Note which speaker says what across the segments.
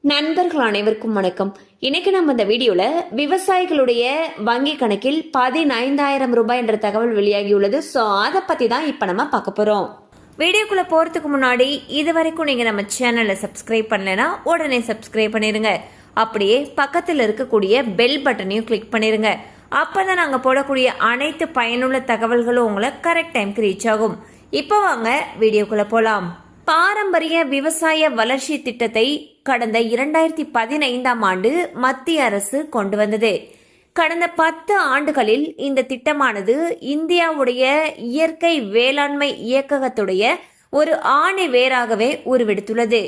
Speaker 1: நண்பர்கள் அனைவருக்கும் வணக்கம். இன்னைக்கு நம்ம இந்த வீடியோல விவசாயிகளுடைய வங்கி கணக்கில் 15,000 ரூபாய் என்ற தகவல் வெளியாகியுள்ளது. ஸோ அதை பத்தி தான் இப்ப நம்ம பார்க்க போறோம். வீடியோக்குள்ள போறதுக்கு முன்னாடி இது வரைக்கும் நீங்க நம்ம சேனலை சப்ஸ்கிரைப் பண்ணலனா உடனே சப்ஸ்கிரைப் பண்ணிருங்க. அப்படியே பக்கத்தில் இருக்கக்கூடிய பெல் பட்டனையும் கிளிக் பண்ணிருங்க. அப்பதான் நாங்க போடக்கூடிய அனைத்து பயனுள்ள தகவல்களும் உங்களை கரெக்ட் டைம்க்கு ரீச் ஆகும். இப்போ வாங்க வீடியோக்குள்ள போலாம். பாரம்பரிய விவசாய வளர்ச்சி திட்டத்தை கடந்த 2015ஆம் ஆண்டு மத்திய அரசு கொண்டு வந்தது. கடந்த 10 ஆண்டுகளில் இந்த திட்டமானது இந்தியாவுடைய இயற்கை வேளாண்மை இயக்ககத்துடைய ஒரு ஆணி வேராகவே உருவெடுத்துள்ளது.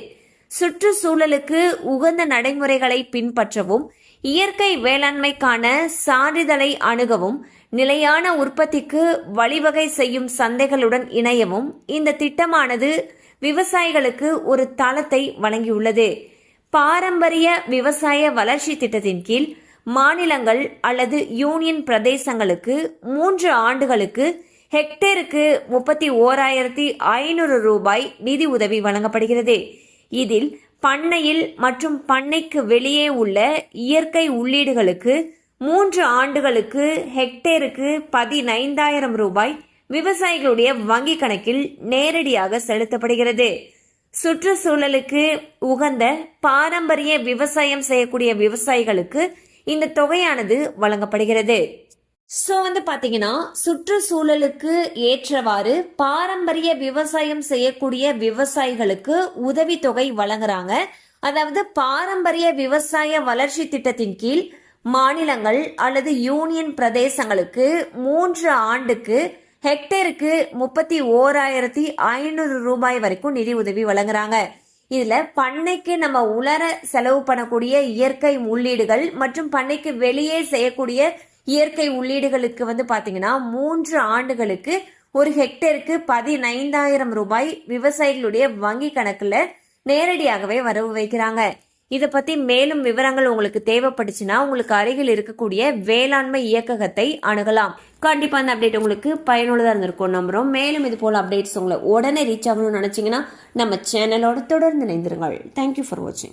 Speaker 1: சுற்றுச்சூழலுக்கு உகந்த நடைமுறைகளை பின்பற்றவும், இயற்கை வேளாண்மைக்கான சான்றிதழை அணுகவும், நிலையான உற்பத்திக்கு வழிவகை செய்யும் சந்தைகளுடன் இணையவும் இந்த திட்டமானது விவசாயிகளுக்கு ஒரு தளத்தை வழங்கியுள்ளது. பாரம்பரிய விவசாய வளர்ச்சி திட்டத்தின் கீழ் மாநிலங்கள் அல்லது யூனியன் பிரதேசங்களுக்கு 3 ஆண்டுகளுக்கு ஹெக்டேருக்கு 31,500 ரூபாய் நிதி உதவி வழங்கப்படுகிறது. இதில் பண்ணையில் மற்றும் பண்ணைக்கு வெளியே உள்ள இயற்கை உள்ளீடுகளுக்கு 3 ஆண்டுகளுக்கு ஹெக்டேருக்கு 15,000 ரூபாய் விவசாயிகளுடைய வங்கி கணக்கில் நேரடியாக செலுத்தப்படுகிறது. சுற்றுச்சூழலுக்கு உகந்த பாரம்பரிய விவசாயம் செய்யக்கூடிய விவசாயிகளுக்கு இந்த தொகையானது வழங்கப்படுகிறது. ஸோ பாத்தீங்கன்னா சுற்றுச்சூழலுக்கு ஏற்றவாறு பாரம்பரிய விவசாயம் செய்யக்கூடிய விவசாயிகளுக்கு உதவித்தொகை வழங்குறாங்க. அதாவது பாரம்பரிய விவசாய வளர்ச்சி திட்டத்தின் கீழ் மாநிலங்கள் அல்லது யூனியன் பிரதேசங்களுக்கு 3 ஆண்டுக்கு ஹெக்டேருக்கு 31,500 ரூபாய் வரைக்கும் நிதி உதவி வழங்குறாங்க. இதுல பண்ணைக்கு நம்ம உலர செலவு பண்ணக்கூடிய இயற்கை உள்ளீடுகள் மற்றும் பண்ணைக்கு வெளியே செய்யக்கூடிய இயற்கை உள்ளீடுகளுக்கு பாத்தீங்கன்னா 3 ஆண்டுகளுக்கு ஒரு ஹெக்டேருக்கு 15,000 ரூபாய் விவசாயிகளுடைய வங்கி கணக்குல நேரடியாகவே வரவு வைக்கிறாங்க. இதை பத்தி மேலும் விவரங்கள் உங்களுக்கு தேவைப்பட்டுச்சுன்னா உங்களுக்கு அருகில் இருக்கக்கூடிய வேளாண்மை இயக்ககத்தை அணுகலாம். கண்டிப்பா அந்த அப்டேட் உங்களுக்கு பயனுள்ளதா இருந்திருக்கும் நம்புறோம். மேலும் இது போல அப்டேட்ஸ் உங்களை உடனே ரீச் ஆகணும்னு நினைச்சீங்கன்னா நம்ம சேனலோட தொடர்ந்து இணைந்திருங்கள். தேங்க்யூ ஃபார் வாட்சிங்.